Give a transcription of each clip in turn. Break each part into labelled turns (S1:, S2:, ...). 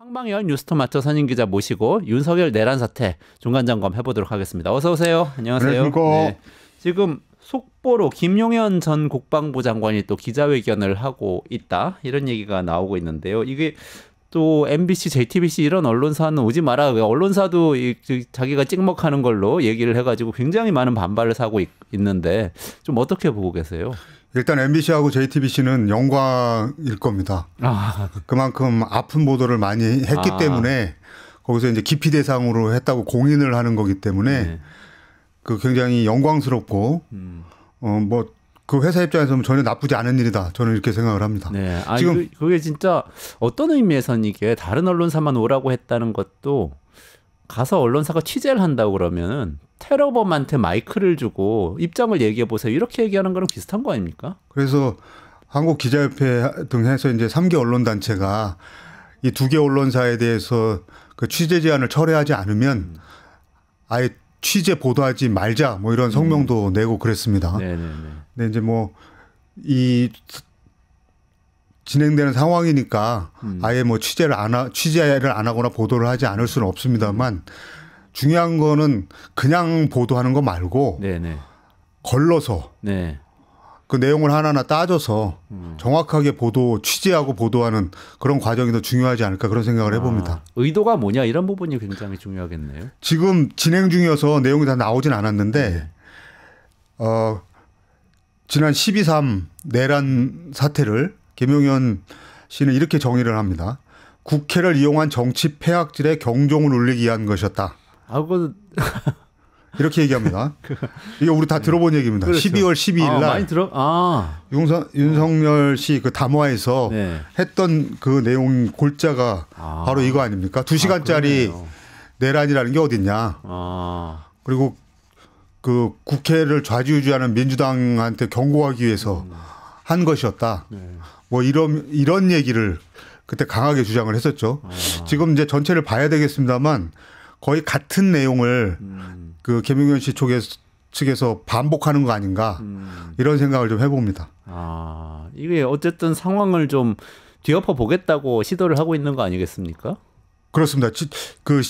S1: 황방열 뉴스토마토 선임기자 모시고 윤석열 내란 사태 중간 점검 해보도록 하겠습니다. 어서 오세요. 안녕하세요. 네. 지금 속보로 김용현 전 국방부 장관이 또 기자회견을 하고 있다 이런 얘기가 나오고 있는데요. 이게 또 MBC, JTBC 이런 언론사는 오지 마라. 언론사도 자기가 찍먹하는 걸로 얘기를 해가지고 굉장히 많은 반발을 사고 있는데 좀 어떻게 보고 계세요?
S2: 일단 MBC하고 JTBC는 영광일 겁니다. 그만큼 아픈 보도를 많이 했기 때문에 거기서 이제 기피 대상으로 했다고 공인을 하는 거기 때문에 그 굉장히 영광스럽고 뭐 그 회사 입장에서는 전혀 나쁘지 않은 일이다. 저는 이렇게 생각을 합니다.
S1: 네. 지금 그게 진짜 어떤 의미에서는 이게 다른 언론사만 오라고 했다는 것도 가서 언론사가 취재를 한다고 그러면 테러범한테 마이크를 주고 입장을 얘기해 보세요. 이렇게 얘기하는 거랑 비슷한 거 아닙니까?
S2: 그래서 한국기자협회 등 해서 이제 3개 언론단체가 이 2개 언론사에 대해서 그 취재 제안을 철회하지 않으면 아예 취재 보도하지 말자 뭐 이런 성명도 내고 그랬습니다. 근데 이제 뭐 이 진행되는 상황이니까 아예 뭐 취재를 안 하거나 보도를 하지 않을 수는 없습니다만 중요한 거는 그냥 보도하는 거 말고 걸러서 그 내용을 하나하나 따져서 정확하게 취재하고 보도하는 그런 과정이 더 중요하지 않을까 그런 생각을 해봅니다.
S1: 의도가 뭐냐 이런 부분이 굉장히 중요하겠네요.
S2: 지금 진행 중이어서 내용이 다 나오진 않았는데 지난 12.3 내란 사태를 김용현 씨는 이렇게 정의를 합니다. 국회를 이용한 정치 폐악질에 경종을 울리기 위한 것이었다. 이렇게 얘기합니다. 이게 우리 다 들어본 얘기입니다. 그렇죠. 12월 12일 날
S1: 많이
S2: 윤석열 씨 그 담화에서 했던 그 내용 골자가 바로 이거 아닙니까? 2시간짜리 내란이라는 게 어딨냐. 그리고 그 국회를 좌지우지하는 민주당한테 경고하기 위해서 한 것이었다. 뭐 이런 얘기를 그때 강하게 주장을 했었죠. 지금 이제 전체를 봐야 되겠습니다만 거의 같은 내용을 그 김용현 씨 측에서 반복하는 거 아닌가 이런 생각을 좀 해봅니다.
S1: 이게 어쨌든 상황을 좀 뒤엎어 보겠다고 시도를 하고 있는 거 아니겠습니까?
S2: 그렇습니다. 그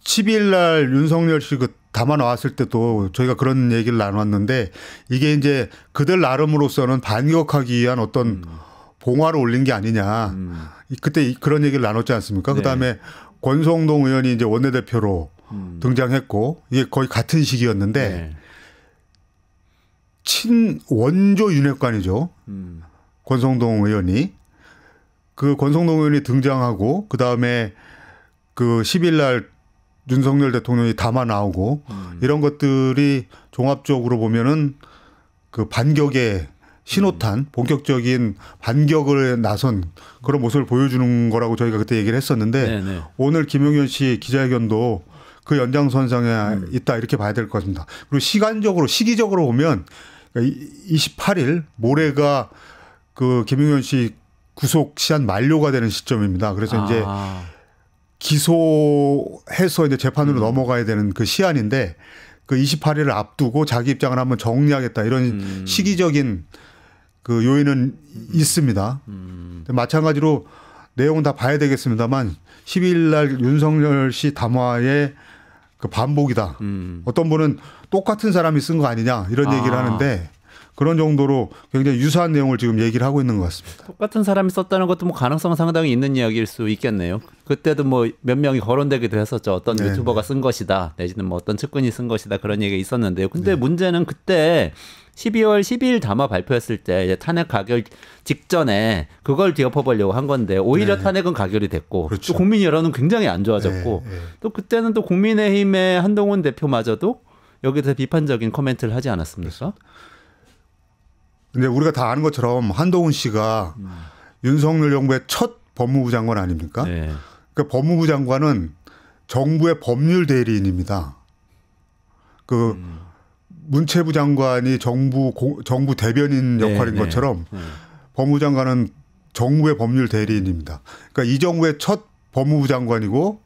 S2: 12일 날 윤석열 씨 그 담아 나왔을 때도 저희가 그런 얘기를 나눴는데 이게 이제 그들 나름으로서는 반격하기 위한 어떤 봉화를 올린 게 아니냐. 그때 그런 얘기를 나눴지 않습니까? 그다음에 권성동 의원이 이제 원내대표로 등장했고 이게 거의 같은 시기였는데 친원조 윤핵관이죠. 권성동 의원이. 그 권성동 의원이 등장하고 그다음에 그 10일 날 윤석열 대통령이 담아 나오고 이런 것들이 종합적으로 보면은 그 반격의 신호탄, 본격적인 반격을 나선 그런 모습을 보여주는 거라고 저희가 그때 얘기를 했었는데 오늘 김용현 씨 기자회견도 그 연장선상에 있다 이렇게 봐야 될 것 같습니다. 그리고 시기적으로 보면 28일 모레가 그 김용현 씨 구속 시한 만료가 되는 시점입니다. 그래서 이제 기소해서 이제 재판으로 넘어가야 되는 그 시한인데 그 28일을 앞두고 자기 입장을 한번 정리하겠다 이런 시기적인 그 요인은 있습니다. 마찬가지로 내용은 다 봐야 되겠습니다만 12일 날 윤석열 씨 담화의 그 반복이다. 어떤 분은 똑같은 사람이 쓴 거 아니냐 이런 얘기를 하는데 그런 정도로 굉장히 유사한 내용을 지금 얘기를 하고 있는 것 같습니다.
S1: 똑같은 사람이 썼다는 것도 뭐 가능성 상당히 있는 이야기일 수 있겠네요. 그때도 뭐 몇 명이 거론되기도 했었죠. 어떤 유튜버가 쓴 것이다. 내지는 뭐 어떤 측근이 쓴 것이다. 그런 얘기가 있었는데요. 근데 문제는 그때 12월 12일 담화 발표했을 때 이제 탄핵 가결 직전에 그걸 뒤엎어보려고 한 건데 오히려 탄핵은 가결이 됐고 또 국민 여론은 굉장히 안 좋아졌고 또 그때는 또 국민의힘의 한동훈 대표마저도 여기서 비판적인 코멘트를 하지 않았습니까?
S2: 근데 우리가 다 아는 것처럼 한동훈 씨가 윤석열 정부의 첫 법무부 장관 아닙니까? 그 법무부 장관은 정부의 법률 대리인입니다. 그 문체부 장관이 정부 대변인 역할인 것처럼 법무부 장관은 정부의 법률 대리인입니다. 그러니까 이 정부의 첫 법무부 장관이고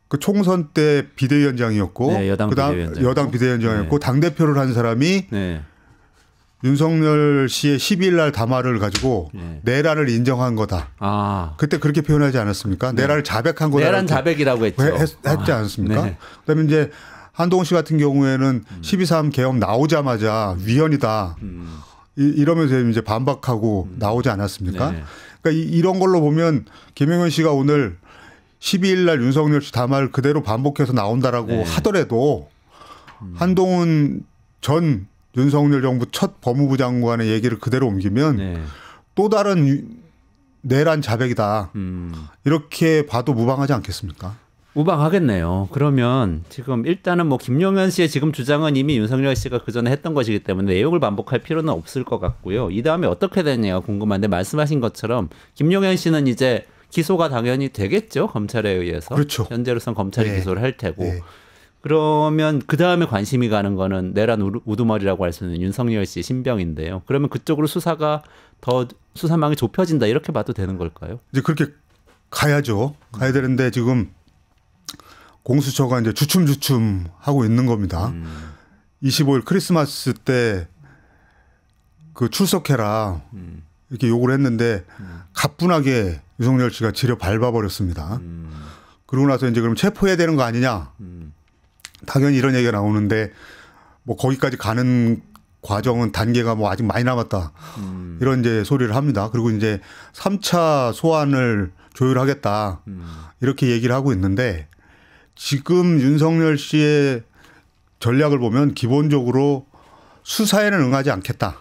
S2: 그 총선 때 비대위원장이었고 그다음 여당 비대위원장이었고 당대표를 한 사람이 윤석열 씨의 12일 날 담화를 가지고
S1: 네.
S2: 내란을 인정한 거다.
S1: 아.
S2: 그때 그렇게 표현하지 않았습니까? 네. 내란을 자백한 거다.
S1: 내란 자백이라고 했죠.
S2: 했지 않았습니까?
S1: 네.
S2: 그다음에 이제 한동훈 씨 같은 경우에는 12.3 계엄 나오자마자 위헌이다. 이러면서 이제 반박하고 나오지 않았습니까?
S1: 네.
S2: 그러니까 이런 걸로 보면 김영현 씨가 오늘 12일 날 윤석열 씨 담화를 그대로 반복해서 나온다라고
S1: 네.
S2: 하더라도 한동훈 전 윤석열 정부 첫 법무부 장관의 얘기를 그대로 옮기면
S1: 네.
S2: 또 다른 내란 자백이다. 이렇게 봐도 무방하지 않겠습니까?
S1: 무방하겠네요. 그러면 지금 일단은 뭐 김용현 씨의 지금 주장은 이미 윤석열 씨가 그 전에 했던 것이기 때문에 내용을 반복할 필요는 없을 것 같고요. 이 다음에 어떻게 되냐가 궁금한데 말씀하신 것처럼 김용현 씨는 이제 기소가 당연히 되겠죠. 검찰에 의해서.
S2: 그렇죠.
S1: 현재로선 검찰이
S2: 네.
S1: 기소를 할 테고.
S2: 네.
S1: 그러면 그 다음에 관심이 가는 거는 내란 우두머리라고 할 수 있는 윤석열 씨 신병인데요. 그러면 그쪽으로 수사가 더 수사망이 좁혀진다 이렇게 봐도 되는 걸까요?
S2: 이제 그렇게 가야죠. 가야 되는데 지금 공수처가 이제 주춤주춤 하고 있는 겁니다. 25일 크리스마스 때 그 출석해라 이렇게 요구를 했는데 가뿐하게 윤석열 씨가 지려 밟아버렸습니다. 그러고 나서 이제 그럼 체포해야 되는 거 아니냐? 당연히 이런 얘기가 나오는데 뭐 거기까지 가는 과정은 단계가 뭐 아직 많이 남았다. 이런 이제 소리를 합니다. 그리고 이제 3차 소환을 조율하겠다. 이렇게 얘기를 하고 있는데 지금 윤석열 씨의 전략을 보면 기본적으로 수사에는 응하지 않겠다.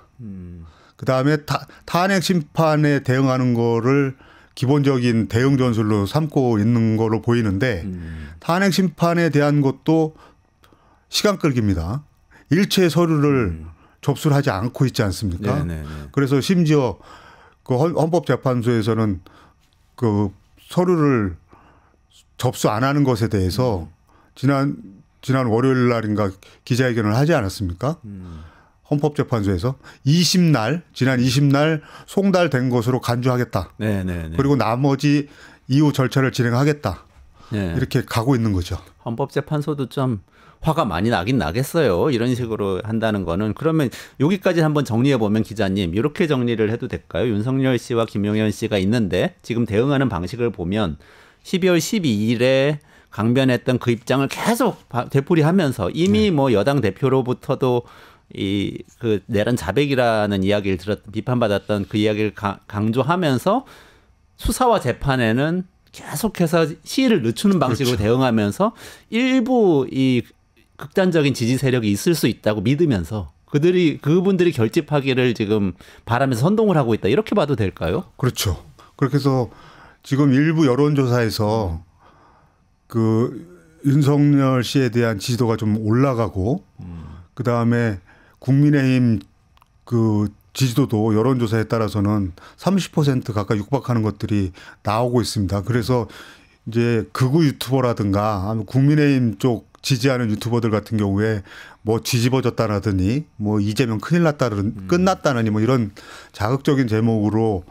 S2: 그다음에 탄핵 심판에 대응하는 거를 기본적인 대응 전술로 삼고 있는 거로 보이는데 탄핵 심판에 대한 것도 시간 끌기입니다. 일체 서류를 접수를 하지 않고 있지 않습니까?
S1: 네네네.
S2: 그래서 심지어 그 헌법재판소에서는 그 서류를 접수 안 하는 것에 대해서 지난 월요일 날인가 기자회견을 하지 않았습니까? 헌법재판소에서 지난 20날 송달된 것으로 간주하겠다.
S1: 네네네.
S2: 그리고 나머지 이후 절차를 진행하겠다.
S1: 네.
S2: 이렇게 가고 있는 거죠.
S1: 헌법재판소도 좀 화가 많이 나긴 나겠어요. 이런 식으로 한다는 거는. 그러면 여기까지 한번 정리해 보면 기자님 이렇게 정리를 해도 될까요? 윤석열 씨와 김용현 씨가 있는데 지금 대응하는 방식을 보면 12월 12일에 강변했던 그 입장을 계속 되풀이하면서 이미 뭐 여당 대표로부터도 이 그 내란 자백이라는 이야기를 비판받았던 그 이야기를 강조하면서 수사와 재판에는 계속해서 시일을 늦추는 방식으로
S2: 그렇죠.
S1: 대응하면서 일부 이 극단적인 지지 세력이 있을 수 있다고 믿으면서 그분들이 결집하기를 지금 바라면서 선동을 하고 있다. 이렇게 봐도 될까요?
S2: 그렇죠. 그렇게 해서 지금 일부 여론조사에서 그 윤석열 씨에 대한 지지도가 좀 올라가고 그 다음에 국민의힘 그 지지도도 여론조사에 따라서는 30% 가까이 육박하는 것들이 나오고 있습니다. 그래서 이제 극우 유튜버라든가 국민의힘 쪽 지지하는 유튜버들 같은 경우에 뭐 뒤집어졌다라더니 뭐 이재명 큰일 났다는 끝났다느니 뭐 이런 자극적인 제목으로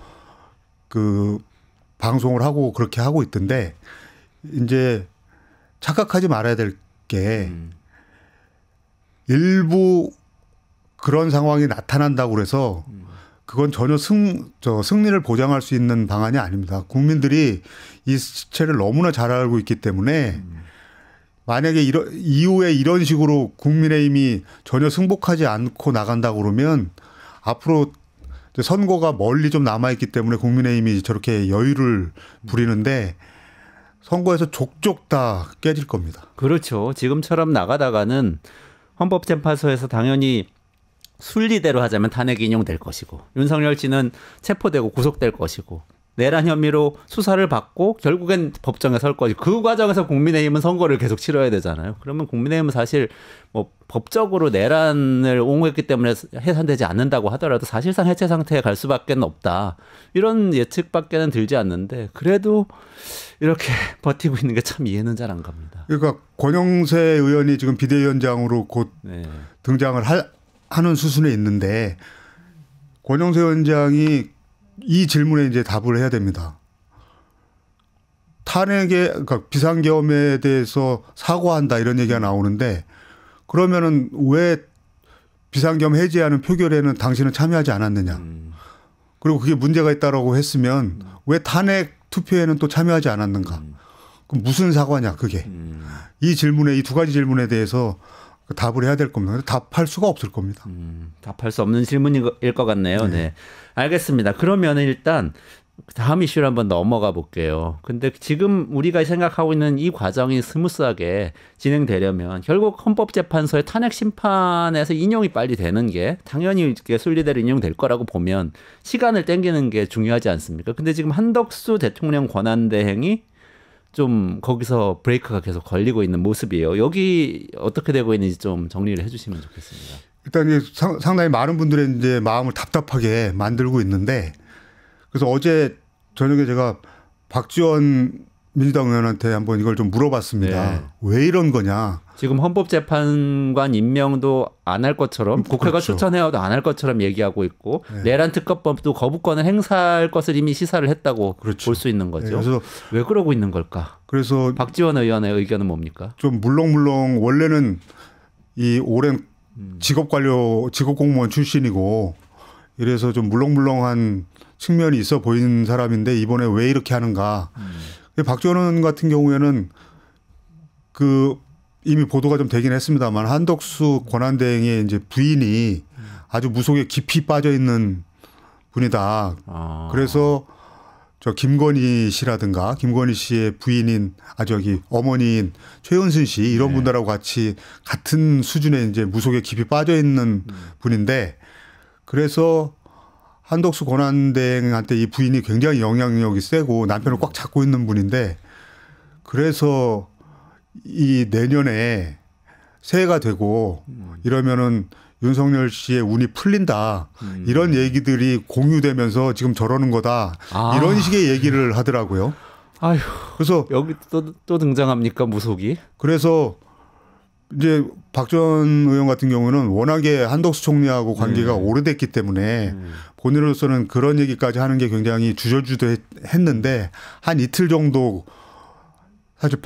S2: 그 방송을 하고 그렇게 하고 있던데 이제 착각하지 말아야 될 게 일부 그런 상황이 나타난다고 그래서 그건 전혀 승리를 보장할 수 있는 방안이 아닙니다. 국민들이 이 시체를 너무나 잘 알고 있기 때문에 만약에 이후에 이런 식으로 국민의힘이 전혀 승복하지 않고 나간다고 그러면 앞으로 선거가 멀리 좀 남아있기 때문에 국민의힘이 저렇게 여유를 부리는데 선거에서 족족 다 깨질 겁니다.
S1: 그렇죠. 지금처럼 나가다가는 헌법재판소에서 당연히 순리대로 하자면 탄핵 인용될 것이고 윤석열 씨는 체포되고 구속될 것이고 내란 혐의로 수사를 받고 결국엔 법정에 설 것이고 그 과정에서 국민의힘은 선거를 계속 치러야 되잖아요. 그러면 국민의힘은 사실 뭐 법적으로 내란을 옹호했기 때문에 해산되지 않는다고 하더라도 사실상 해체 상태에 갈 수밖에 없다. 이런 예측밖에는 들지 않는데 그래도 이렇게 버티고 있는 게 참 이해는 잘 안 갑니다.
S2: 그러니까 권영세 의원이 지금 비대위원장으로 곧 등장을 하는 수순에 있는데 권영세 위원장이 이 질문에 이제 답을 해야 됩니다. 그러니까 비상계엄에 대해서 사과한다 이런 얘기가 나오는데 그러면은 왜 비상겸 해제하는 표결에는 당신은 참여하지 않았느냐. 그리고 그게 문제가 있다라고 했으면 왜 탄핵 투표에는 또 참여하지 않았는가. 그럼 무슨 사과냐 그게. 이 질문에 이 두 가지 질문에 대해서 답을 해야 될 겁니다. 답할 수가 없을 겁니다.
S1: 답할 수 없는 질문일 것 같네요. 네. 알겠습니다. 그러면 일단 다음 이슈로 한번 넘어가 볼게요. 근데 지금 우리가 생각하고 있는 이 과정이 스무스하게 진행되려면 결국 헌법재판소의 탄핵 심판에서 인용이 빨리 되는 게 당연히 순리대로 인용될 거라고 보면 시간을 땡기는 게 중요하지 않습니까? 근데 지금 한덕수 대통령 권한대행이 좀 거기서 브레이크가 계속 걸리고 있는 모습이에요. 여기 어떻게 되고 있는지 좀 정리를 해주시면 좋겠습니다.
S2: 일단 이제 상당히 많은 분들의 이제 마음을 답답하게 만들고 있는데, 그래서 어제 저녁에 제가 박지원 민주당 의원한테 한번 이걸 좀 물어봤습니다. 네. 왜 이런 거냐?
S1: 지금 헌법재판관 임명도 안 할 것처럼 국회가
S2: 그렇죠.
S1: 추천해와도 안 할 것처럼 얘기하고 있고 네. 내란 특검법도 거부권을 행사할 것을 이미 시사를 했다고 그렇죠. 볼 수 있는 거죠. 네. 그래서 왜 그러고 있는 걸까?
S2: 그래서
S1: 박지원 의원의 의견은 뭡니까?
S2: 좀 물렁물렁 원래는 이 오랜 직업공무원 출신이고 이래서 좀 물렁물렁한 측면이 있어 보이는 사람인데 이번에 왜 이렇게 하는가? 박지원 의원 같은 경우에는 그 이미 보도가 좀 되긴 했습니다만 한덕수 권한대행의 이제 부인이 아주 무속에 깊이 빠져 있는 분이다. 그래서 저 김건희 씨라든가 김건희 씨의 부인인 저기 어머니인 최은순 씨 이런 분들하고 같이 같은 수준의 이제 무속에 깊이 빠져 있는 분인데 그래서 한덕수 권한대행한테 이 부인이 굉장히 영향력이 세고 남편을 꽉 잡고 있는 분인데 그래서 이 내년에 새해가 되고 이러면은 윤석열 씨의 운이 풀린다. 이런 얘기들이 공유되면서 지금 저러는 거다. 이런 식의 얘기를 하더라고요.
S1: 아휴.
S2: 그래서
S1: 여기 또 등장합니까 무속이?
S2: 그래서 이제 박지원 의원 같은 경우는 워낙에 한덕수 총리하고 관계가 오래됐기 때문에 본인으로서는 그런 얘기까지 하는 게 굉장히 주저주저했는데 한 이틀 정도 사실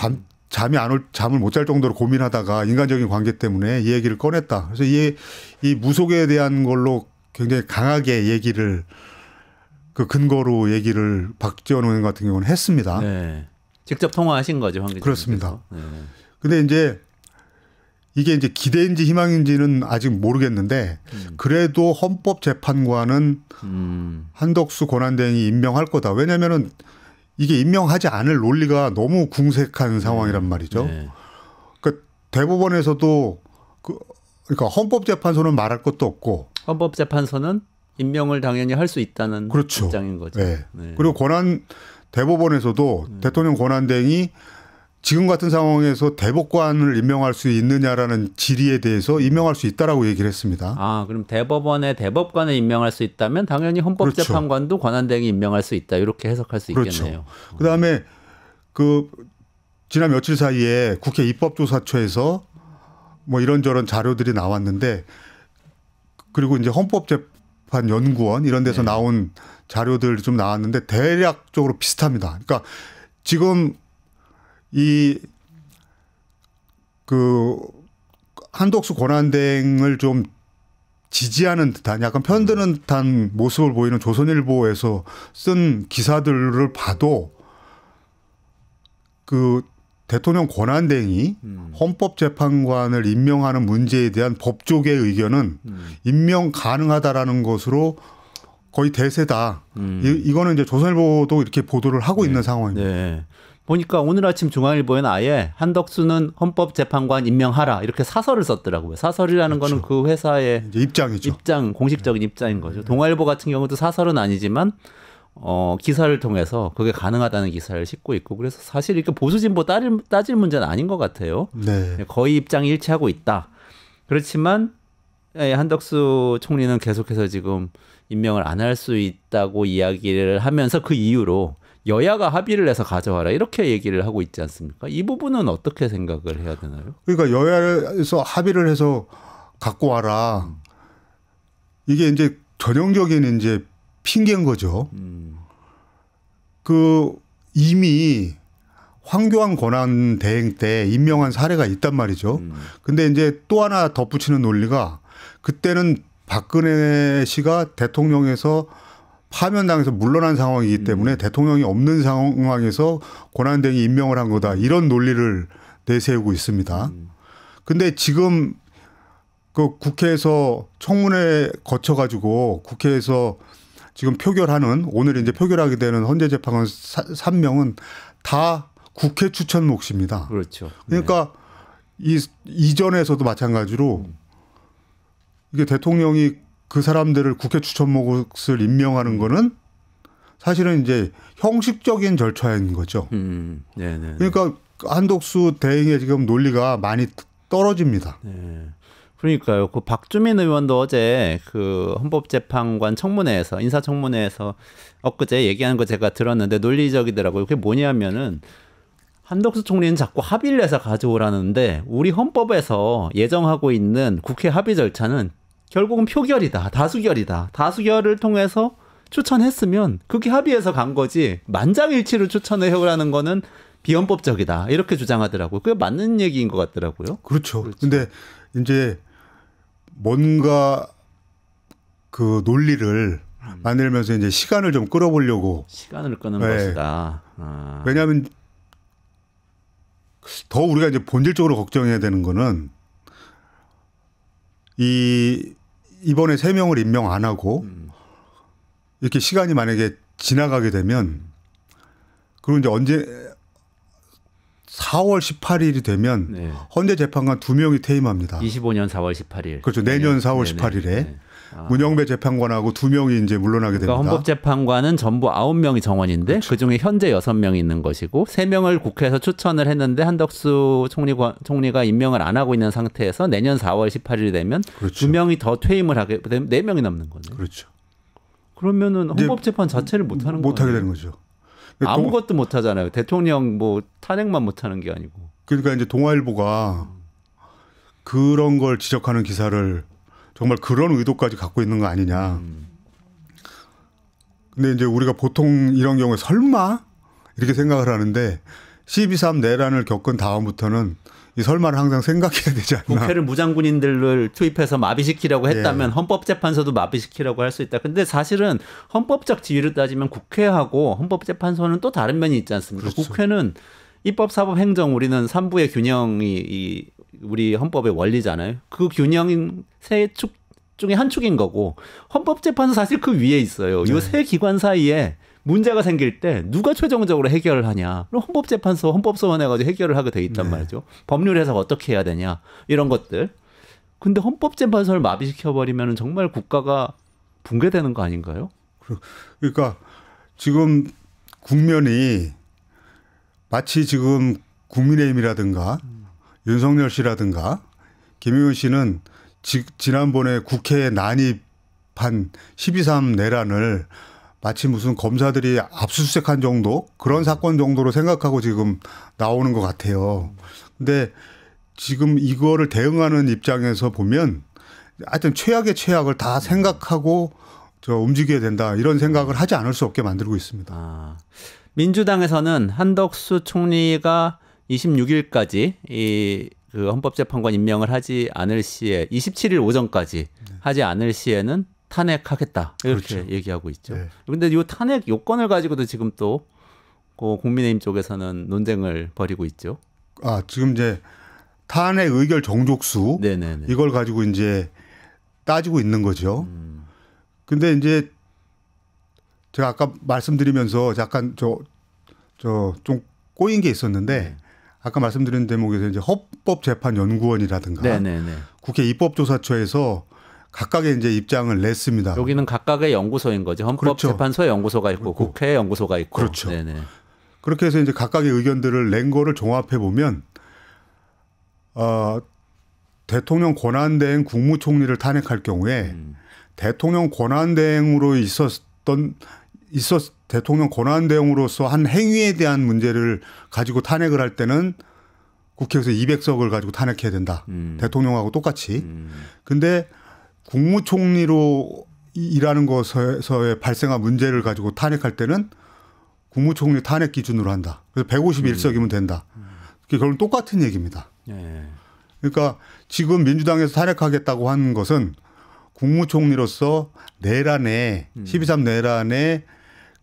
S2: 잠을 못 잘 정도로 고민하다가 인간적인 관계 때문에 이 얘기를 꺼냈다. 그래서 이 무속에 대한 걸로 굉장히 강하게 얘기를 그 근거로 얘기를 박지원 의원 같은 경우는 했습니다.
S1: 네. 직접 통화하신 거죠, 황 기자님.
S2: 그렇습니다. 근데 이제 이게 이제 기대인지 희망인지는 아직 모르겠는데 그래도 헌법재판관은 한덕수 권한대행이 임명할 거다. 왜냐면은 이게 임명하지 않을 논리가 너무 궁색한 상황이란 말이죠. 네. 그러니까 대법원에서도 그러니까 헌법재판소는 말할 것도 없고
S1: 헌법재판소는 임명을 당연히 할 수 있다는
S2: 그렇죠.
S1: 입장인 거죠.
S2: 네. 네. 그리고 대법원에서도 대통령 권한대행이 지금 같은 상황에서 대법관을 임명할 수 있느냐라는 질의에 대해서 임명할 수 있다라고 얘기를 했습니다.
S1: 그럼 대법원의 대법관을 임명할 수 있다면 당연히 헌법재판관도 그렇죠. 권한대행이 임명할 수 있다. 이렇게 해석할 수
S2: 그렇죠.
S1: 있겠네요.
S2: 그다음에 지난 며칠 사이에 국회 입법조사처에서 뭐 이런저런 자료들이 나왔는데 그리고 이제 헌법재판연구원 이런 데서 나온 자료들 좀 나왔는데 대략적으로 비슷합니다. 그러니까 지금 한덕수 권한대행을 좀 지지하는 듯한 약간 편드는 듯한 모습을 보이는 조선일보에서 쓴 기사들을 봐도 그 대통령 권한대행이 헌법재판관을 임명하는 문제에 대한 법조계의 의견은 임명 가능하다라는 것으로 거의 대세다. 이거는 이제 조선일보도 이렇게 보도를 하고 있는 상황입니다.
S1: 네. 보니까 오늘 아침 중앙일보에는 아예 한덕수는 헌법재판관 임명하라 이렇게 사설을 썼더라고요. 사설이라는
S2: 그렇죠.
S1: 거는 그 회사의
S2: 이제 입장이죠.
S1: 공식적인 입장인 거죠. 동아일보 같은 경우도 사설은 아니지만 기사를 통해서 그게 가능하다는 기사를 싣고 있고 그래서 사실 이렇게 보수진보 따질 문제는 아닌 것 같아요.
S2: 네.
S1: 거의 입장이 일치하고 있다. 그렇지만 한덕수 총리는 계속해서 지금 임명을 안 할 수 있다고 이야기를 하면서 그 이유로 여야가 합의를 해서 가져와라 이렇게 얘기를 하고 있지 않습니까? 이 부분은 어떻게 생각을 해야 되나요?
S2: 그러니까 여야에서 합의를 해서 갖고 와라. 이게 이제 전형적인 이제 핑계인 거죠. 이미 황교안 권한대행 때 임명한 사례가 있단 말이죠. 근데 이제 또 하나 덧붙이는 논리가 그때는 박근혜 씨가 대통령에서 파면당해서 물러난 상황이기 때문에 대통령이 없는 상황에서 권한대행이 임명을 한 거다. 이런 논리를 내세우고 있습니다. 근데 지금 그 국회에서 청문회 거쳐가지고 국회에서 지금 표결하는 오늘 이제 표결하게 되는 헌재재판관 3명은 다 국회 추천 몫입니다.
S1: 그렇죠.
S2: 그러니까 이전에서도 마찬가지로 이게 대통령이 그 사람들을 국회 추천 몫을 임명하는 거는 사실은 이제 형식적인 절차인 거죠.
S1: 네네.
S2: 그러니까 한덕수 대행의 지금 논리가 많이 떨어집니다.
S1: 네. 그러니까요. 그 박주민 의원도 어제 그 헌법재판관 청문회에서 인사청문회에서 엊그제 얘기하는 거 제가 들었는데 논리적이더라고요. 그게 뭐냐면은 한덕수 총리는 자꾸 합의를 해서 가져오라는데 우리 헌법에서 예정하고 있는 국회 합의 절차는 결국은 표결이다. 다수결이다. 다수결을 통해서 추천했으면 그게 합의해서 간 거지 만장일치로 추천을 해오라는 거는 비헌법적이다. 이렇게 주장하더라고요. 그게 맞는 얘기인 것 같더라고요.
S2: 그렇죠. 근데 이제 뭔가 그 논리를 만들면서 이제 시간을 좀 끌어보려고.
S1: 시간을 끄는 것이다.
S2: 왜냐하면 더 우리가 이제 본질적으로 걱정해야 되는 거는 이번에 3명을 임명 안 하고 이렇게 시간이 만약에 지나가게 되면 그리고 이제 언제 4월 18일이 되면
S1: 네.
S2: 헌재재판관 2명이 퇴임합니다.
S1: 25년 4월 18일.
S2: 그렇죠. 내년 4월 18일에 문영배 재판관하고 2명이 이제 물러나게 됩니다.
S1: 그러니까 헌법재판관은 전부 9명이 정원인데 그렇죠. 그중에 현재 6명이 있는 것이고 3명을 국회에서 추천을 했는데 한덕수 총리가 임명을 안 하고 있는 상태에서 내년 4월 18일이 되면 그렇죠. 2명이 더 퇴임을 하게 되면 4명이 남는 거네요.
S2: 그렇죠.
S1: 그러면은 헌법재판 자체를 못 하는 거예요.
S2: 못 하게 되는 거죠.
S1: 아무것도 못 하잖아요. 대통령 뭐 탄핵만 못 하는 게 아니고.
S2: 그러니까 이제 동아일보가 그런 걸 지적하는 기사를 정말 그런 의도까지 갖고 있는 거 아니냐. 근데 이제 우리가 보통 이런 경우에 설마 이렇게 생각을 하는데 12.3 내란을 겪은 다음부터는 이 설마를 항상 생각해야 되지 않나.
S1: 국회를 무장군인들을 투입해서 마비시키려고 했다면 헌법재판소도 마비시키려고 할 수 있다. 근데 사실은 헌법적 지위를 따지면 국회하고 헌법재판소는 또 다른 면이 있지 않습니까? 그렇죠. 국회는 입법, 사법, 행정 우리는 3부의 균형이 우리 헌법의 원리잖아요. 그 균형 세 축 중에 한 축인 거고 헌법재판소 사실 그 위에 있어요. 이 세 기관 사이에 문제가 생길 때 누가 최종적으로 해결을 하냐. 그럼 헌법재판소, 헌법소원 해가지고 해결을 하게 돼 있단 말이죠. 법률 해석 어떻게 해야 되냐. 이런 것들. 근데 헌법재판소를 마비시켜버리면 정말 국가가 붕괴되는 거 아닌가요?
S2: 그러니까 지금 국면이 마치 지금 국민의힘이라든가 윤석열 씨라든가 김용현 씨는 지난번에 국회에 난입한 12.3 내란을 마치 무슨 검사들이 압수수색한 정도 그런 사건 정도로 생각하고 지금 나오는 것 같아요. 근데 지금 이거를 대응하는 입장에서 보면 하여튼 최악의 최악을 다 생각하고 움직여야 된다 이런 생각을 하지 않을 수 없게 만들고 있습니다.
S1: 민주당에서는 한덕수 총리가 26일까지 그 헌법재판관 임명을 하지 않을 시에 27일 오전까지 하지 않을 시에는 탄핵하겠다 이렇게 그렇죠. 얘기하고 있죠. 그런데 이 탄핵 요건을 가지고도 지금 또 국민의힘 쪽에서는 논쟁을 벌이고 있죠.
S2: 지금 이제 탄핵 의결 정족수 네네네. 이걸 가지고 이제 따지고 있는 거죠. 근데 이제 제가 아까 말씀드리면서 약간 좀 꼬인 게 있었는데 아까 말씀드린 대목에서 이제 헌법재판연구원이라든가 네네네. 국회 입법조사처에서 각각의 이제 입장을 냈습니다.
S1: 여기는 각각의 연구소인 거죠. 헌법재판소에 그렇죠. 연구소가 있고 국회에 연구소가 있고.
S2: 그렇죠. 네네. 그렇게 해서 이제 각각의 의견들을 낸 거를 종합해 보면 대통령 권한대행 국무총리를 탄핵할 경우에 대통령 권한대행으로 대통령 권한대행으로서 한 행위에 대한 문제를 가지고 탄핵을 할 때는 국회에서 200석을 가지고 탄핵해야 된다. 대통령하고 똑같이. 근데 국무총리로 일하는 것에서의 발생한 문제를 가지고 탄핵할 때는 국무총리 탄핵 기준으로 한다. 그래서 151석이면 된다. 그게 결국 똑같은 얘기입니다. 그러니까 지금 민주당에서 탄핵하겠다고 한 것은 국무총리로서 내란에 12.3 내란에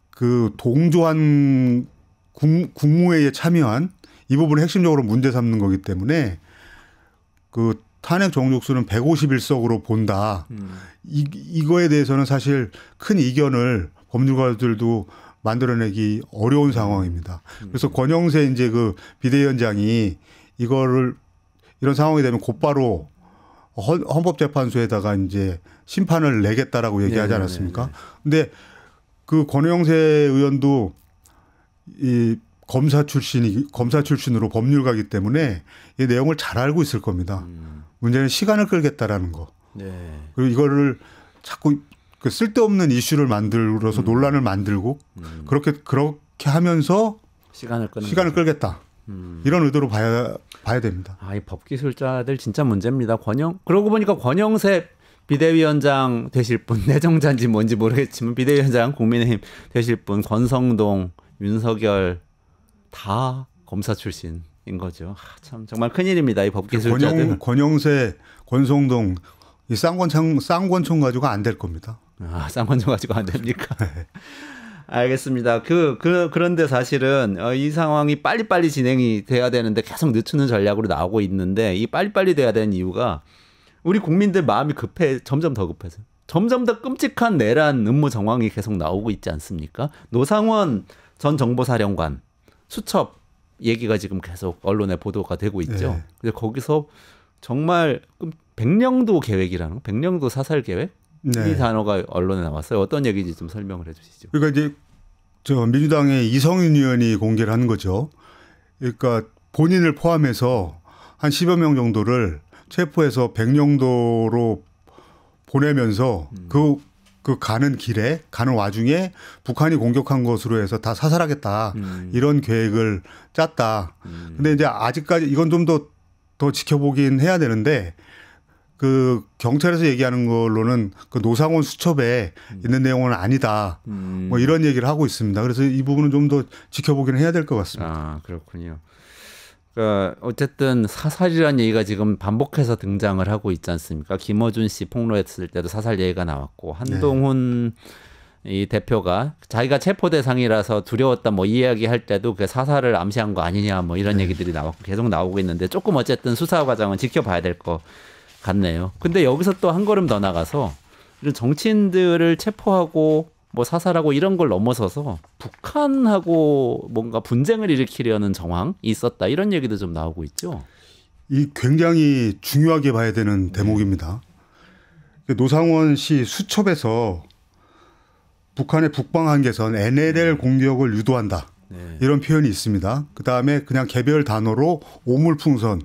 S2: 그 동조한 국무회의에 참여한 이 부분을 핵심적으로 문제 삼는 거기 때문에 그 탄핵 정족수는 151석으로 본다. 이거에 대해서는 사실 큰 이견을 법률가들도 만들어내기 어려운 상황입니다. 그래서 권영세 이제 그 비대위원장이 이거를 이런 상황이 되면 곧바로 헌법재판소에다가 이제 심판을 내겠다라고 얘기하지 않았습니까? 근데 그 권영세 의원도 이 검사 출신으로 법률가이기 때문에 이 내용을 잘 알고 있을 겁니다. 문제는 시간을 끌겠다라는 거.
S1: 네.
S2: 그리고 이거를 자꾸 그 쓸데없는 이슈를 만들어서 논란을 만들고 그렇게 하면서 시간을 끌겠다. 이런 의도로 봐야 됩니다.
S1: 이 법기술자들 진짜 문제입니다. 그러고 보니까 권영세 비대위원장 되실 분, 내정자인지 뭔지 모르겠지만 비대위원장 국민의힘 되실 분, 권성동, 윤석열 다 검사 출신인 거죠. 참 정말 큰일입니다. 이 법기술자들.
S2: 권영세, 권성동 이 쌍권총 가지고 안 될 겁니다.
S1: 쌍권총 가지고 안 됩니까? 알겠습니다. 그런데 사실은 이 상황이 빨리빨리 진행이 돼야 되는데 계속 늦추는 전략으로 나오고 있는데 이 빨리빨리 돼야 되는 이유가 우리 국민들 마음이 점점 더 급해져요. 점점 더 끔찍한 내란 음모 정황이 계속 나오고 있지 않습니까? 노상원 전 정보사령관 수첩 얘기가 지금 계속 언론에 보도가 되고 있죠.
S2: 네.
S1: 근데 거기서 정말 백령도 계획이라는 백령도 사살 계획?
S2: 네.
S1: 이 단어가 언론에 나왔어요. 어떤 얘기인지 좀 설명을 해 주시죠.
S2: 그러니까 이제 민주당의 이성윤 의원이 공개를 한 거죠. 그러니까 본인을 포함해서 한 10여 명 정도를 체포해서 백령도로 보내면서 그 가는 와중에 북한이 공격한 것으로 해서 다 사살하겠다. 이런 계획을 짰다. 근데 이제 아직까지 이건 좀 더 지켜보긴 해야 되는데 그 경찰에서 얘기하는 걸로는 그 노상원 수첩에 있는 내용은 아니다. 뭐 이런 얘기를 하고 있습니다. 그래서 이 부분은 좀 더 지켜보긴 해야 될 것 같습니다.
S1: 그렇군요. 그러니까 어쨌든 사살이라는 얘기가 지금 반복해서 등장을 하고 있지 않습니까? 김어준 씨 폭로했을 때도 사살 얘기가 나왔고 한동훈 이 대표가 자기가 체포 대상이라서 두려웠다 뭐 이 이야기 할 때도 그 사살을 암시한 거 아니냐 뭐 이런 얘기들이 나왔고 계속 나오고 있는데 조금 어쨌든 수사 과정은 지켜봐야 될 것 같네요. 근데 여기서 또 한 걸음 더 나가서 이런 정치인들을 체포하고 뭐 사살하고 이런 걸 넘어서서 북한하고 뭔가 분쟁을 일으키려는 정황이 있었다 이런 얘기도 좀 나오고 있죠.
S2: 이 굉장히 중요하게 봐야 되는 대목입니다. 노상원 씨 수첩에서 북한의 북방 한계선 NLL 공격을 유도한다. 이런 표현이 있습니다. 그다음에 그냥 개별 단어로 오물풍선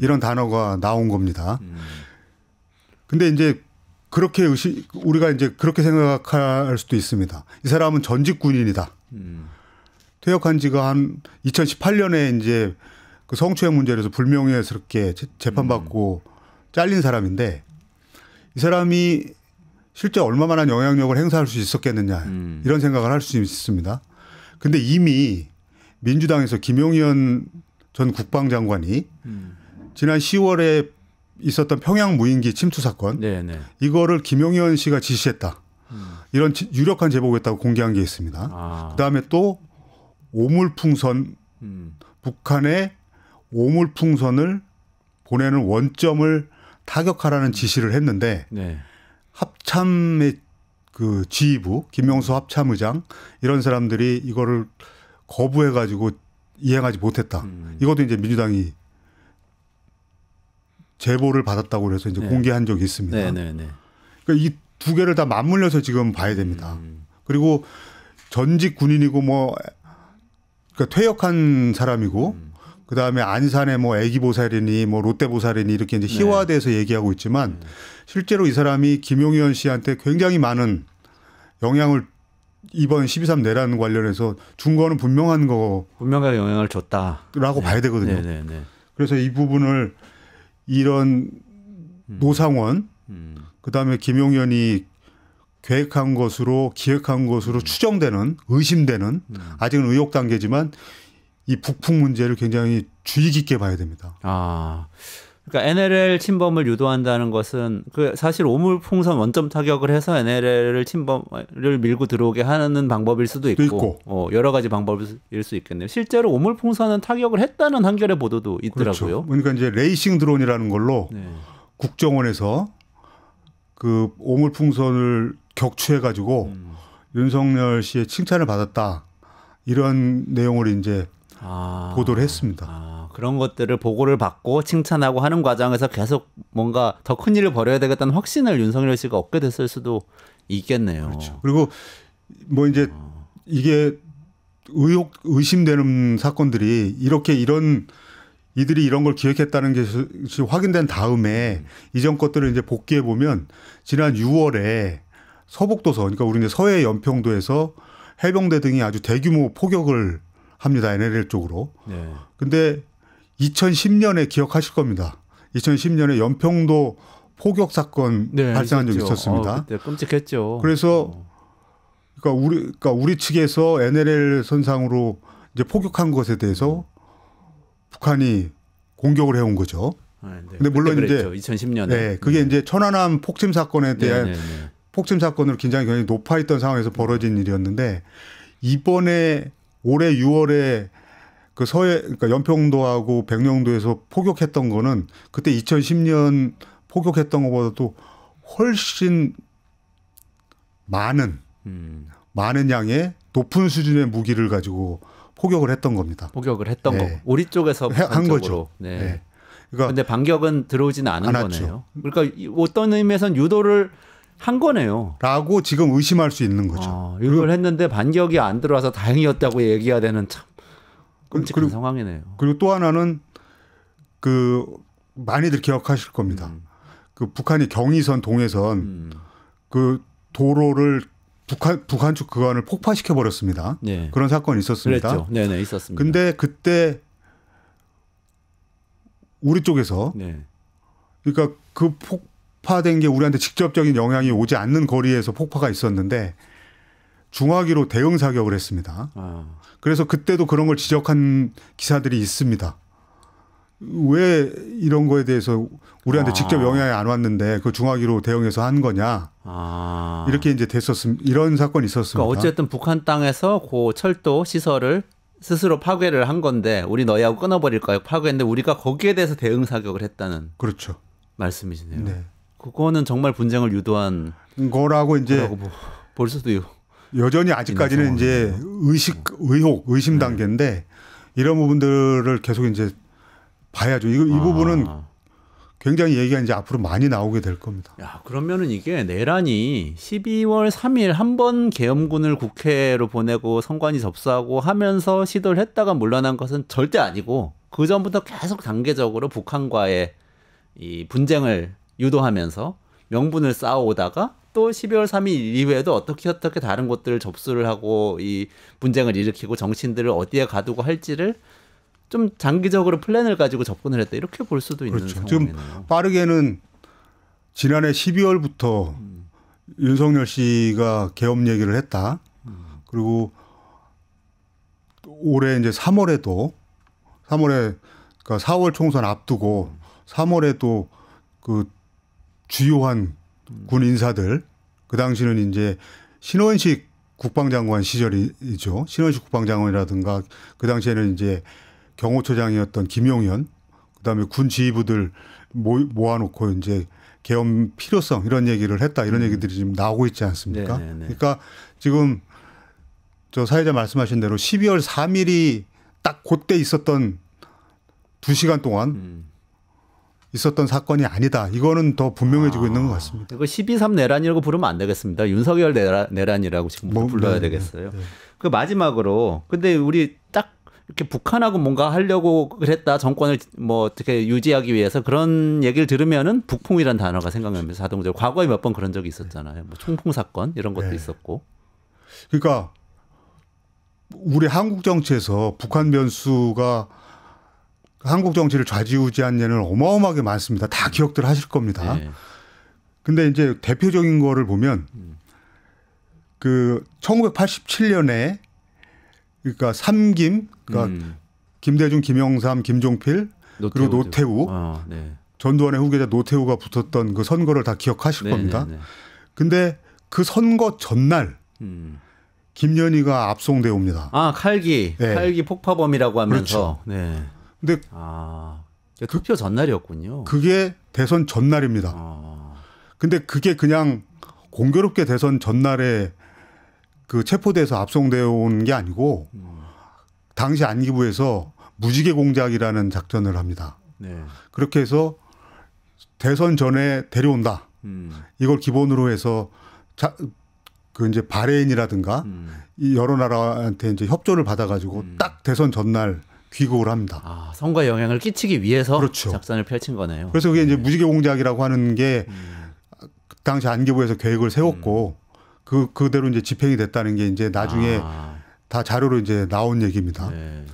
S2: 이런 단어가 나온 겁니다. 근데 이제 우리가 이제 그렇게 생각할 수도 있습니다. 이 사람은 전직 군인이다. 퇴역한 지가 한 2018년에 이제 그 성추행 문제에서 불명예스럽게 재판받고 잘린 사람인데 이 사람이 실제 얼마만한 영향력을 행사할 수 있었겠느냐 이런 생각을 할 수 있습니다. 근데 이미 민주당에서 김용현 전 국방장관이 지난 10월에 있었던 평양 무인기 침투 사건 이거를 김용현 씨가 지시했다. 이런 유력한 제보겠다고 공개한 게 있습니다. 그다음에 또 오물풍선 북한의 오물풍선을 보내는 원점을 타격하라는 지시를 했는데 합참의 그 지휘부 김명수 합참의장 이런 사람들이 이거를 거부해가지고 이행하지 못했다. 이것도 이제 민주당이 제보를 받았다고 그래서 이제 공개한 적이 있습니다. 그러니까 이 두 개를 다 맞물려서 지금 봐야 됩니다. 그리고 전직 군인이고 뭐 그러니까 퇴역한 사람이고 그다음에 안산의 뭐 애기보살이니 뭐 롯데보살이니 이렇게 이제 희화돼서 얘기하고 있지만 실제로 이 사람이 김용현 씨한테 굉장히 많은 영향을 이번 12.3 내란 관련해서 준 거는
S1: 분명하게 영향을 줬다라고
S2: 봐야 되거든요. 그래서 이 부분을 이런 노상원 그다음에 김용현이 계획한 것으로 기획한 것으로 추정되는 의심되는 아직은 의혹 단계지만 이 북풍 문제를 굉장히 주의 깊게 봐야 됩니다.
S1: 그러니까 NLL 침범을 유도한다는 것은 그 사실 오물풍선 원점 타격을 해서 NLL 침범을 밀고 들어오게 하는 방법일 수도 있고 여러 가지 방법일 수 있겠네요. 실제로 오물풍선은 타격을 했다는 한겨레 보도도 있더라고요.
S2: 그렇죠. 그러니까 이제 레이싱 드론이라는 걸로 네. 국정원에서 그 오물풍선을 격추해 가지고 윤석열 씨의 칭찬을 받았다 이런 내용을 이제 보도를 했습니다.
S1: 그런 것들을 보고를 받고 칭찬하고 하는 과정에서 계속 뭔가 더 큰 일을 벌여야 되겠다는 확신을 윤석열 씨가 얻게 됐을 수도 있겠네요.
S2: 그렇죠. 그리고 뭐 이제 이게 의심되는 사건들이 이들이 이런 걸 기획했다는 것이 확인된 다음에 이전 것들을 이제 복귀해 보면 지난 6월에 서북도서, 그러니까 우리 이제 서해 연평도에서 해병대 등이 아주 대규모 포격을 합니다. NLL 쪽으로. 네. 근데 2010년에 기억하실 겁니다. 2010년에 연평도 포격 사건 네, 발생한 적이 있었습니다.
S1: 그때 끔찍했죠.
S2: 그래서 그러니까 우리 측에서 NLL 선상으로 이제 포격한 것에 대해서 북한이 공격을 해온 거죠. 근데 물론 이제
S1: 2010년에
S2: 네, 그게 이제 천안함 폭침 사건에 대한 폭침 사건으로 긴장이 굉장히 높아 있던 상황에서 벌어진 일이었는데 이번에 올해 6월에 그 그러니까 연평도하고 백령도에서 포격했던 거는 그때 2010년 포격했던 것보다도 훨씬 많은 양의 높은 수준의 무기를 가지고 포격을 했던 겁니다.
S1: 포격을 했던 네. 거고 우리 쪽에서
S2: 한 거죠.
S1: 네. 네. 그러니까 근데 반격은 들어오지는 않은 거네요. 그러니까 어떤 의미에서는 유도를 한 거네요.
S2: 라고 지금 의심할 수 있는 거죠.
S1: 유도를 했는데 반격이 안 들어와서 다행이었다고 얘기해야 되는 참 끔찍한 상황이네요.
S2: 그리고 또 하나는 그 많이들 기억하실 겁니다. 그 북한이 경의선, 동해선 그 도로를 북한 쪽 구간을 폭파시켜 버렸습니다. 네. 그런 사건이 있었습니다.
S1: 그랬죠. 네네 있었습니다.
S2: 근데 그때 우리 쪽에서
S1: 네.
S2: 그러니까 그 폭파된 게 우리한테 직접적인 영향이 오지 않는 거리에서 폭파가 있었는데 중화기로 대응 사격을 했습니다. 그래서 그때도 그런 걸 지적한 기사들이 있습니다. 왜 이런 거에 대해서 우리한테 직접 영향이 안 왔는데 그 중화기로 대응해서 한 거냐. 이렇게 이제 이런 사건이 있었습니다.
S1: 그러니까 어쨌든 북한 땅에서 그 철도 시설을 스스로 파괴를 한 건데 우리 너희하고 끊어버릴까요? 파괴했는데 우리가 거기에 대해서 대응 사격을 했다는
S2: 그렇죠.
S1: 말씀이시네요.
S2: 네.
S1: 그거는 정말 분쟁을 유도한
S2: 거라고 이제
S1: 볼 수도
S2: 여전히 아직까지는 이제 의심 단계인데 이런 부분들을 계속 이제 봐야죠. 이 부분은 굉장히 얘기가 이제 앞으로 많이 나오게 될 겁니다.
S1: 야, 그러면은 이게 내란이 12월 3일 한 번 계엄군을 국회로 보내고 선관위 접수하고 하면서 시도를 했다가 물러난 것은 절대 아니고 그 전부터 계속 단계적으로 북한과의 이 분쟁을 유도하면서 명분을 쌓아오다가 또 12월 3일 이후에도 어떻게 다른 곳들을 접수를 하고 이 분쟁을 일으키고 정치인들을 어디에 가두고 할지를 좀 장기적으로 플랜을 가지고 접근을 했다. 이렇게 볼 수도 있는
S2: 그렇죠.
S1: 상황이네요.
S2: 지금 빠르게는 지난해 12월부터 윤석열 씨가 계엄 얘기를 했다. 그리고 올해 이제 3월에 그러니까 4월 총선 앞두고 3월에도 그 주요한 군 인사들 그 당시는 이제 신원식 국방장관 시절이죠. 신원식 국방장관이라든가 그 당시에는 이제 경호처장이었던 김용현, 그다음에 군 지휘부들 모아놓고 이제 계엄 필요성 이런 얘기를 했다 이런 얘기들이 지금 나오고 있지 않습니까? 네네네. 그러니까 지금 저 사회자 말씀하신 대로 12월 3일이 딱 그때 있었던 2시간 동안 있었던 사건이 아니다. 이거는 더 분명해지고 있는 것 같습니다.
S1: 이거 12.3 내란이라고 부르면 안 되겠습니다. 윤석열 내란이라고 지금 불러야 되겠어요. 네. 그 마지막으로 근데 우리 딱 이렇게 북한하고 뭔가 하려고 그랬다. 정권을 뭐 어떻게 유지하기 위해서 그런 얘기를 들으면은 북풍이란 단어가 생각나면서 자동적으로 과거에 몇 번 그런 적이 있었잖아요. 뭐 총풍 사건 이런 것도 있었고.
S2: 그러니까 우리 한국 정치에서 북한 변수가 한국 정치를 좌지우지한 예는 어마어마하게 많습니다. 다 기억들 하실 겁니다. 네. 근데 이제 대표적인 거를 보면 그 1987년에 그러니까 삼김, 그러니까 김대중, 김영삼, 김종필 그리고 노태우.
S1: 네.
S2: 전두환의 후계자 노태우가 붙었던 그 선거를 다 기억하실 겁니다. 근데 그 선거 전날 김연희가 압송돼 옵니다.
S1: 아, 칼기.
S2: 네.
S1: 칼기 폭파범이라고 하면서.
S2: 그렇죠.
S1: 네.
S2: 근데
S1: 투표 전날이었군요.
S2: 그게 대선 전날입니다. 근데 그게 그냥 공교롭게 대선 전날에 그 체포돼서 압송되어 온 게 아니고 당시 안기부에서 무지개 공작이라는 작전을 합니다.
S1: 네.
S2: 그렇게 해서 대선 전에 데려온다. 이걸 기본으로 해서 그 이제 바레인이라든가 이 여러 나라한테 이제 협조를 받아가지고 딱 대선 전날 귀국을 합니다.
S1: 아, 선거에 영향을 끼치기 위해서
S2: 그렇죠.
S1: 작전을 펼친 거네요.
S2: 그래서 그게 이제 무지개 공작이라고 하는 게 그 당시 안기부에서 계획을 세웠고 그대로 이제 집행이 됐다는 게 이제 나중에 다 자료로 이제 나온 얘기입니다.
S1: 네.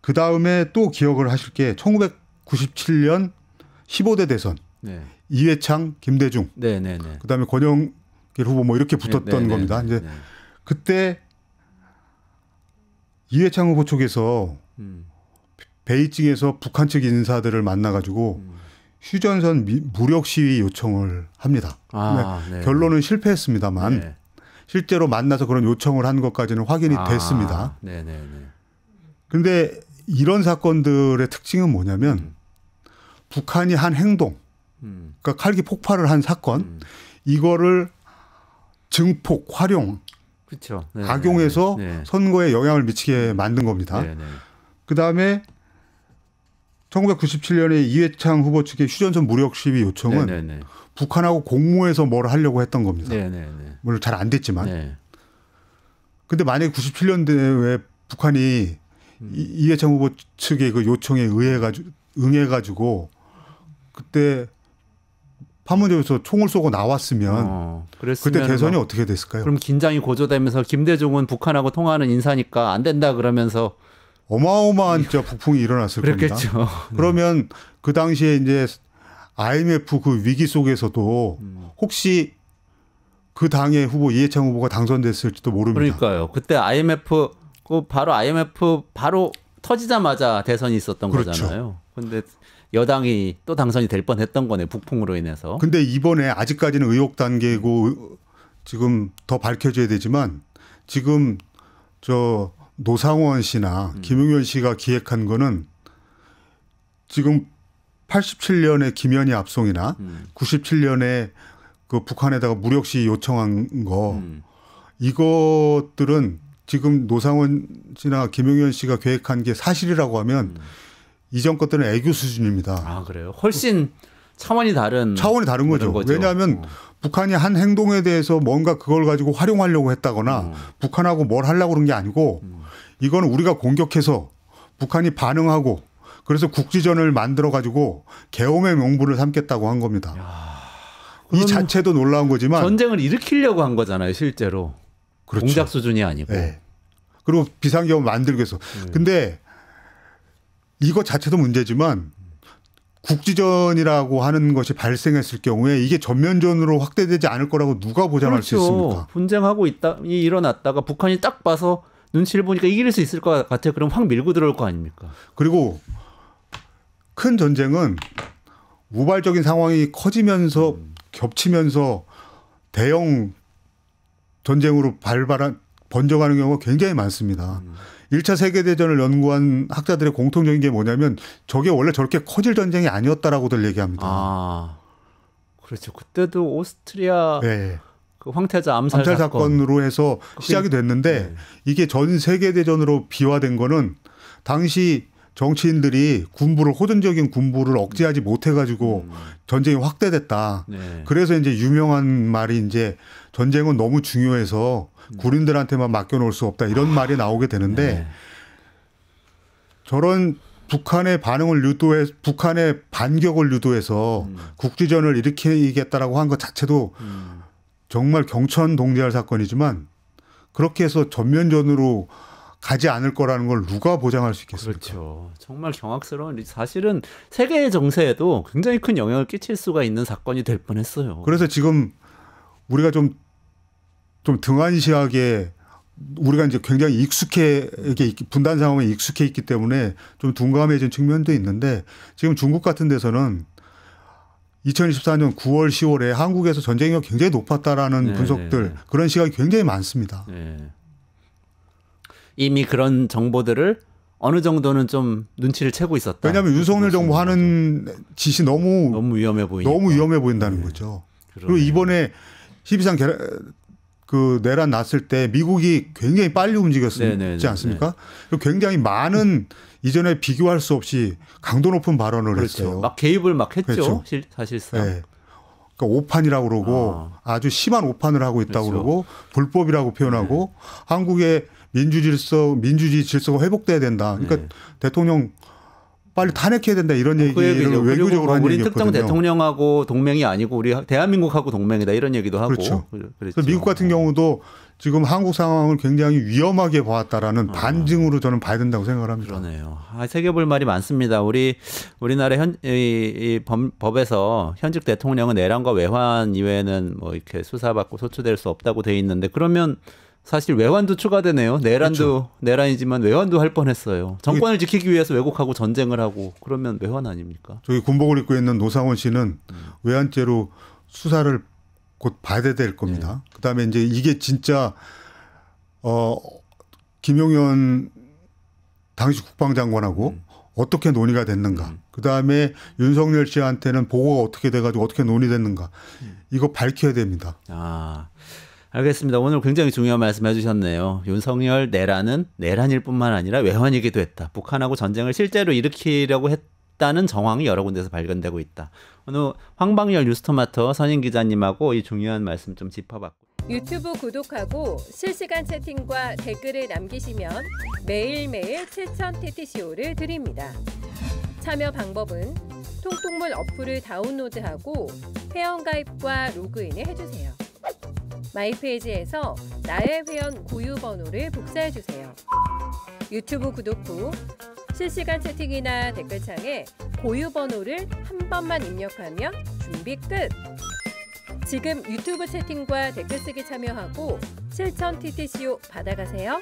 S2: 그 다음에 또 기억을 하실 게 1997년 15대 대선
S1: 네.
S2: 이회창, 김대중,
S1: 네네네.
S2: 그 다음에 권영길 후보 뭐 이렇게 붙었던 겁니다. 이제 그때 이회창 후보 쪽에서 베이징에서 북한 측 인사들을 만나가지고 휴전선 무력 시위 요청을 합니다. 네. 결론은 실패했습니다만
S1: 네.
S2: 실제로 만나서 그런 요청을 한 것까지는 확인이 됐습니다. 그런데 이런 사건들의 특징은 뭐냐면 북한이 한 행동, 그러니까 칼기 폭발을 한 사건, 이거를 증폭, 활용,
S1: 그렇죠.
S2: 악용해서 선거에 영향을 미치게 만든 겁니다. 그다음에 1997년에 이회창 후보 측의 휴전선 무력 시위 요청은 북한하고 공모해서 뭘 하려고 했던 겁니다. 물론 잘 안 됐지만. 근데 만약에 97년도에 북한이 이회창 후보 측의 그 요청에 응해가지고 그때 판문점에서 총을 쏘고 나왔으면 그때 대선이 어떻게 됐을까요?
S1: 그럼 긴장이 고조되면서 김대중은 북한하고 통화하는 인사니까 안 된다 그러면서
S2: 어마어마한 진짜 북풍이 일어났을
S1: 그랬겠죠.
S2: 겁니다. 그러면 그 당시에 이제 IMF 그 위기 속에서도 혹시 그 당의 후보 이회창 후보가 당선됐을지도 모릅니다.
S1: 그러니까요. 그때 IMF 바로 터지자마자 대선이 있었던 거잖아요. 그런데 여당이 또 당선이 될 뻔했던 거네. 북풍으로 인해서.
S2: 근데 이번에 아직까지는 의혹 단계고 지금 더 밝혀져야 되지만 지금 저 노상원 씨나 김용현 씨가 기획한 거는 지금 87년에 김연희 압송이나 97년에 그 북한에다가 무력시 요청한 거 이것들은 지금 노상원 씨나 김용현 씨가 계획한 게 사실이라고 하면 이전 것들은 애교 수준입니다.
S1: 아, 그래요? 훨씬 차원이 다른
S2: 거죠. 왜냐하면 북한이 한 행동에 대해서 뭔가 그걸 가지고 활용하려고 했다거나 북한하고 뭘 하려고 그런 게 아니고 이거는 우리가 공격해서 북한이 반응하고 그래서 국지전을 만들어 가지고 계엄의 명분을 삼겠다고 한 겁니다. 이 자체도 놀라운 거지만
S1: 전쟁을 일으키려고 한 거잖아요, 실제로.
S2: 그렇죠.
S1: 공작 수준이 아니고.
S2: 네. 그리고 비상계엄을 만들기 위해서. 근데 이거 자체도 문제지만 국지전이라고 하는 것이 발생했을 경우에 이게 전면전으로 확대되지 않을 거라고 누가 보장할 수 있습니까?
S1: 분쟁하고 일어났다가 북한이 딱 봐서 눈치를 보니까 이길 수 있을 것 같아요. 그럼 확 밀고 들어올 거 아닙니까?
S2: 그리고 큰 전쟁은 우발적인 상황이 커지면서 겹치면서 대형 전쟁으로 번져가는 경우가 굉장히 많습니다. 1차 세계대전을 연구한 학자들의 공통적인 게 뭐냐면 저게 원래 저렇게 커질 전쟁이 아니었다라고들 얘기합니다.
S1: 아, 그렇죠. 그때도 오스트리아 그 황태자 암살
S2: 사건으로 해서 시작이 됐는데 이게 전 세계대전으로 비화된 거는 당시 정치인들이 호전적인 군부를 억제하지 못해가지고 전쟁이 확대됐다. 그래서 이제 유명한 말이 이제 전쟁은 너무 중요해서 군인들한테만 맡겨놓을 수 없다 이런 말이 나오게 되는데 저런 북한의 북한의 반격을 유도해서 국지전을 일으키겠다라고 한 것 자체도 정말 경천동지할 사건이지만 그렇게 해서 전면전으로 가지 않을 거라는 걸 누가 보장할 수 있겠습니까?
S1: 그렇죠. 정말 경악스러운 사실은 세계 정세에도 굉장히 큰 영향을 끼칠 수가 있는 사건이 될 뻔했어요.
S2: 그래서 지금 우리가 좀 등한시하게 우리가 이제 굉장히 분단 상황에 익숙해 있기 때문에 좀 둔감해진 측면도 있는데 지금 중국 같은 데서는 2024년 9월, 10월에 한국에서 전쟁이 굉장히 높았다라는
S1: 네,
S2: 분석들
S1: 네.
S2: 그런 시각이 굉장히 많습니다.
S1: 네. 이미 그런 정보들을 어느 정도는 좀 눈치를 채고 있었다.
S2: 왜냐하면 윤석열 정부 하는 짓이 너무
S1: 위험해 보이니까.
S2: 너무 위험해 보인다는 거죠. 그리고 이번에 12.3 그 내란 났을 때 미국이 굉장히 빨리 움직였지 않습니까? 그리고 굉장히 많은 이전에 비교할 수 없이 강도 높은 발언을
S1: 그렇죠.
S2: 했어요.
S1: 막 개입을 막 했죠.
S2: 그렇죠.
S1: 사실상.
S2: 네. 그러니까 오판이라고 그러고 아주 심한 오판을 하고 있다고 그러고 불법이라고 표현하고 한국의 민주주의 질서가 회복돼야 된다. 그러니까 대통령 빨리 탄핵해야 된다 이런 얘기를 외교적으로 한
S1: 우리
S2: 얘기였거든요.
S1: 특정 대통령하고 동맹이 아니고 우리 대한민국하고 동맹이다 이런 얘기도 하고.
S2: 그렇죠. 그래서 미국 같은 경우도 지금 한국 상황을 굉장히 위험하게 봐왔다라는 반증으로 저는 봐야 된다고 생각을 합니다.
S1: 그러네요. 새겨볼 말이 많습니다. 우리나라 법에서 현직 대통령은 내란과 외환 이외에는 뭐 이렇게 수사받고 소추될 수 없다고 돼 있는데 그러면 사실 외환도 추가되네요. 내란도 그렇죠. 내란이지만 외환도 할 뻔했어요. 정권을 지키기 위해서 왜곡하고 전쟁을 하고 그러면 외환 아닙니까?
S2: 저기 군복을 입고 있는 노상원 씨는 외환죄로 수사를 곧 받아야 될 겁니다. 네. 그다음에 이제 이게 진짜 김용현 당시 국방장관하고 어떻게 논의가 됐는가. 그다음에 윤석열 씨한테는 보고가 어떻게 돼가지고 어떻게 논의됐는가. 이거 밝혀야 됩니다.
S1: 알겠습니다. 오늘 굉장히 중요한 말씀 해주셨네요. 윤석열 내란은 내란일 뿐만 아니라 외환이기도 했다. 북한하고 전쟁을 실제로 일으키려고 했다는 정황이 여러 군데서 발견되고 있다. 오늘 황방열 뉴스토마토 선임 기자님하고 이 중요한 말씀 좀 짚어봤고.
S3: 유튜브 구독하고 실시간 채팅과 댓글을 남기시면 매일매일 7,000TTCO를 드립니다. 참여 방법은 통통물 어플을 다운로드하고 회원가입과 로그인을 해주세요. 마이페이지에서 나의 회원 고유 번호를 복사해주세요. 유튜브 구독 후 실시간 채팅이나 댓글창에 고유 번호를 한 번만 입력하면 준비 끝! 지금 유튜브 채팅과 댓글 쓰기 참여하고 7,000TTCO 받아가세요.